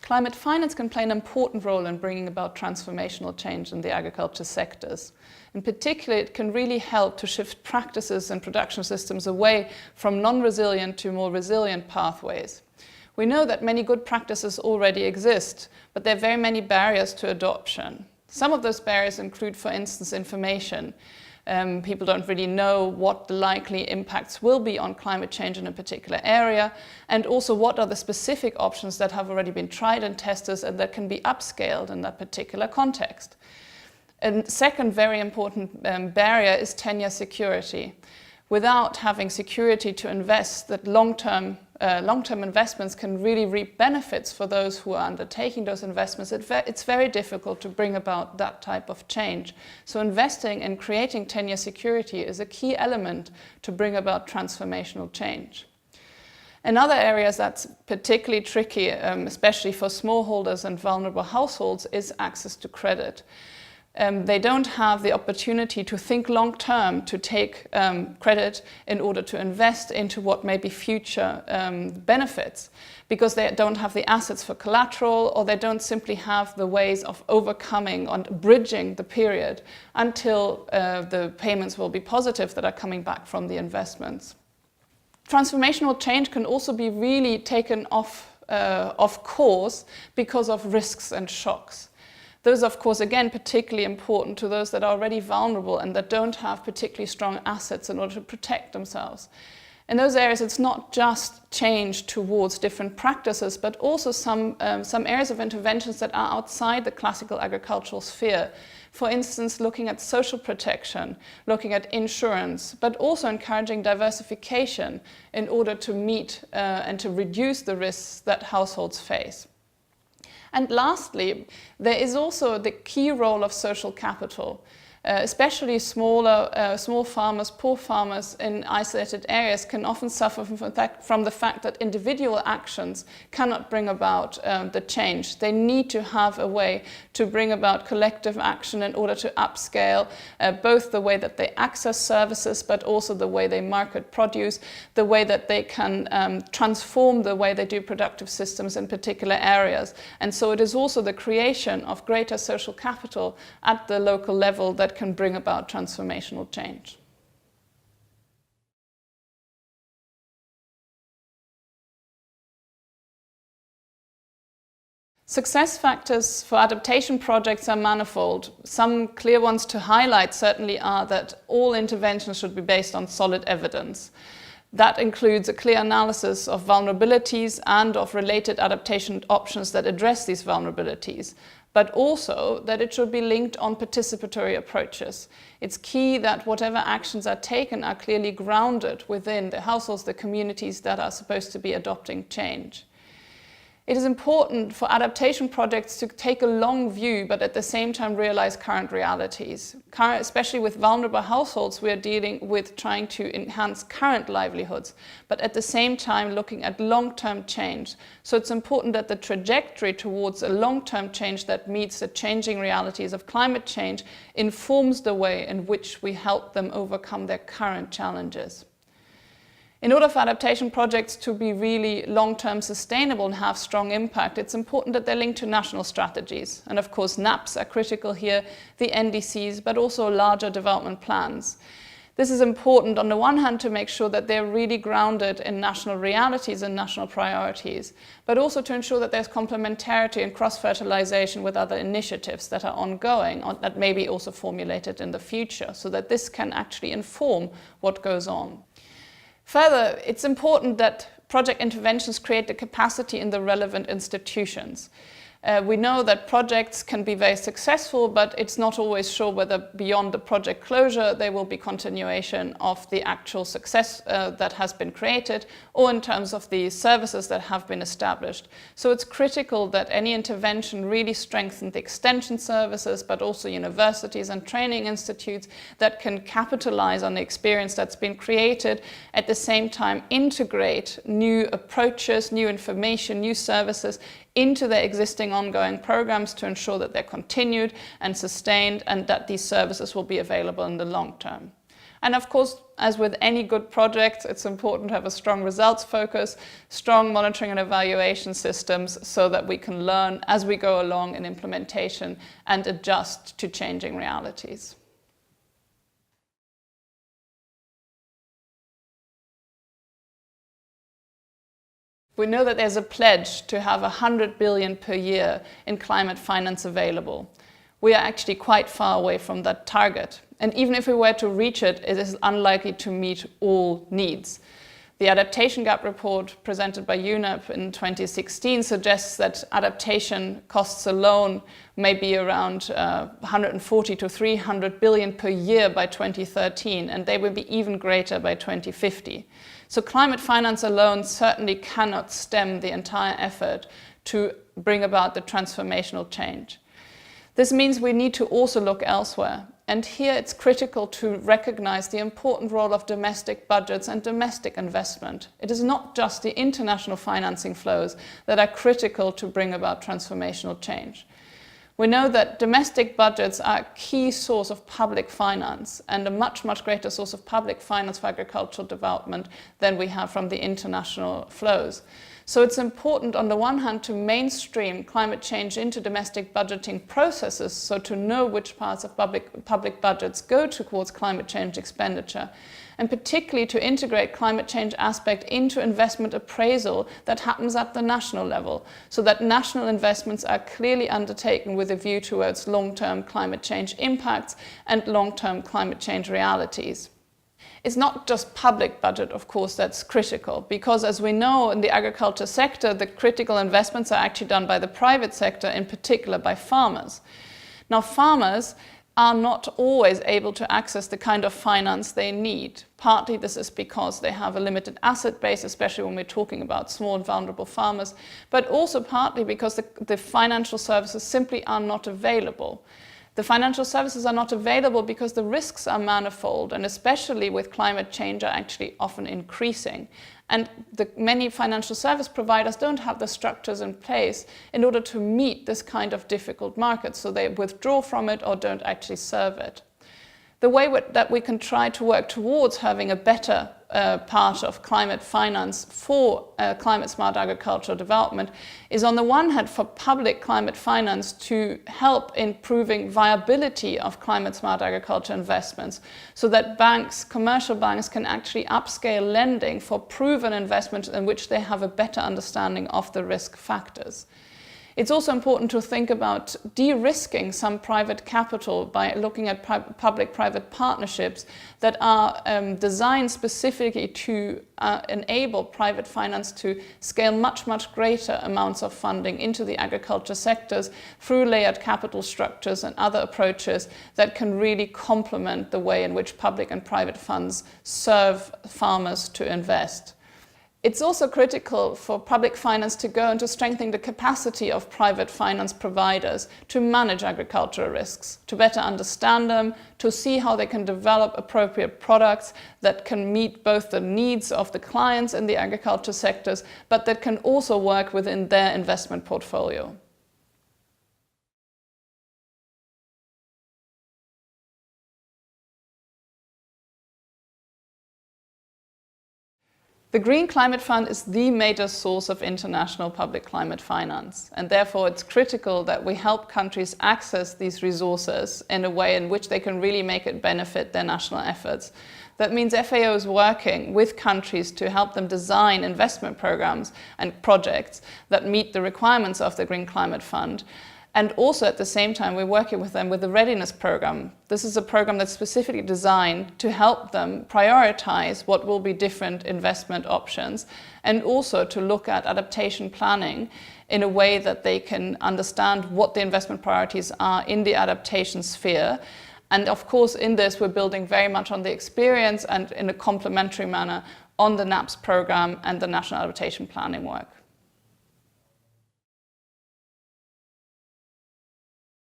climate finance can play an important role in bringing about transformational change in the agriculture sectors. In particular, it can really help to shift practices and production systems away from non-resilient to more resilient pathways. We know that many good practices already exist, but there are very many barriers to adoption. Some of those barriers include, for instance, information. People don't really know what the likely impacts will be on climate change in a particular area, and also what are the specific options that have already been tried and tested and that can be upscaled in that particular context. A second very important barrier is tenure security. Without having security to invest, that long-term investments can really reap benefits for those who are undertaking those investments, it's very difficult to bring about that type of change. So investing in creating tenure security is a key element to bring about transformational change. Another area that's particularly tricky, especially for smallholders and vulnerable households, is access to credit. They don't have the opportunity to think long-term, to take credit in order to invest into what may be future benefits, because they don't have the assets for collateral, or they don't simply have the ways of overcoming and bridging the period until the payments will be positive that are coming back from the investments. Transformational change can also be really taken off course because of risks and shocks. Those, of course, again, particularly important to those that are already vulnerable and that don't have particularly strong assets in order to protect themselves. In those areas, it's not just change towards different practices, but also some areas of interventions that are outside the classical agricultural sphere. For instance, looking at social protection, looking at insurance, but also encouraging diversification in order to meet and to reduce the risks that households face. And lastly, there is also the key role of social capital. Especially small farmers, poor farmers in isolated areas can often suffer from the fact that individual actions cannot bring about the change. They need to have a way to bring about collective action in order to upscale both the way that they access services, but also the way they market produce, the way that they can transform the way they do productive systems in particular areas. And so it is also the creation of greater social capital at the local level that can bring about transformational change. Success factors for adaptation projects are manifold. Some clear ones to highlight certainly are that all interventions should be based on solid evidence. That includes a clear analysis of vulnerabilities and of related adaptation options that address these vulnerabilities, but also that it should be linked on participatory approaches. It's key that whatever actions are taken are clearly grounded within the households, the communities that are supposed to be adopting change. It is important for adaptation projects to take a long view, but at the same time realize current realities. Especially with vulnerable households, we are dealing with trying to enhance current livelihoods, but at the same time looking at long-term change. So it's important that the trajectory towards a long-term change that meets the changing realities of climate change informs the way in which we help them overcome their current challenges. In order for adaptation projects to be really long-term sustainable and have strong impact, it's important that they're linked to national strategies. And of course, NAPs are critical here, the NDCs, but also larger development plans. This is important on the one hand to make sure that they're really grounded in national realities and national priorities, but also to ensure that there's complementarity and cross-fertilization with other initiatives that are ongoing or that may be also formulated in the future, so that this can actually inform what goes on. Further, it's important that project interventions create the capacity in the relevant institutions. We know that projects can be very successful, but it's not always sure whether beyond the project closure there will be continuation of the actual success that has been created, or in terms of the services that have been established. So it's critical that any intervention really strengthen the extension services, but also universities and training institutes that can capitalize on the experience that's been created, at the same time integrate new approaches, new information, new services into their existing ongoing programs to ensure that they're continued and sustained and that these services will be available in the long term. And of course, as with any good project, it's important to have a strong results focus, strong monitoring and evaluation systems so that we can learn as we go along in implementation and adjust to changing realities. We know that there's a pledge to have 100 billion per year in climate finance available. We are actually quite far away from that target. And even if we were to reach it, it is unlikely to meet all needs. The Adaptation Gap report presented by UNEP in 2016 suggests that adaptation costs alone may be around 140 to 300 billion per year by 2013, and they will be even greater by 2050. So climate finance alone certainly cannot stem the entire effort to bring about the transformational change. This means we need to also look elsewhere. And here it's critical to recognize the important role of domestic budgets and domestic investment. It is not just the international financing flows that are critical to bring about transformational change. We know that domestic budgets are a key source of public finance and a much, much greater source of public finance for agricultural development than we have from the international flows. So it's important on the one hand to mainstream climate change into domestic budgeting processes, so to know which parts of public budgets go towards climate change expenditure, and particularly to integrate climate change aspect into investment appraisal that happens at the national level, so that national investments are clearly undertaken with a view towards long-term climate change impacts and long-term climate change realities. It's not just public budget, of course, that's critical, because as we know in the agriculture sector, the critical investments are actually done by the private sector, in particular by farmers. Now, farmers are not always able to access the kind of finance they need. Partly this is because they have a limited asset base, especially when we're talking about small and vulnerable farmers, but also partly because the financial services simply are not available. The financial services are not available because the risks are manifold, and especially with climate change are actually often increasing. And many financial service providers don't have the structures in place in order to meet this kind of difficult market, so they withdraw from it or don't actually serve it. The way that we can try to work towards having a better part of climate finance for climate smart agricultural development is on the one hand for public climate finance to help improving viability of climate smart agriculture investments so that banks, commercial banks, can actually upscale lending for proven investments in which they have a better understanding of the risk factors. It's also important to think about de-risking some private capital by looking at public-private partnerships that are designed specifically to enable private finance to scale much, much greater amounts of funding into the agriculture sectors through layered capital structures and other approaches that can really complement the way in which public and private funds serve farmers to invest. It's also critical for public finance to go into strengthening the capacity of private finance providers to manage agricultural risks, to better understand them, to see how they can develop appropriate products that can meet both the needs of the clients in the agriculture sectors, but that can also work within their investment portfolio. The Green Climate Fund is the major source of international public climate finance, and therefore it's critical that we help countries access these resources in a way in which they can really make it benefit their national efforts. That means FAO is working with countries to help them design investment programs and projects that meet the requirements of the Green Climate Fund. And also at the same time, we're working with them with the Readiness Program. This is a program that's specifically designed to help them prioritize what will be different investment options, and also to look at adaptation planning in a way that they can understand what the investment priorities are in the adaptation sphere. And of course, in this, we're building very much on the experience and in a complementary manner on the NAPS program and the National Adaptation Planning work.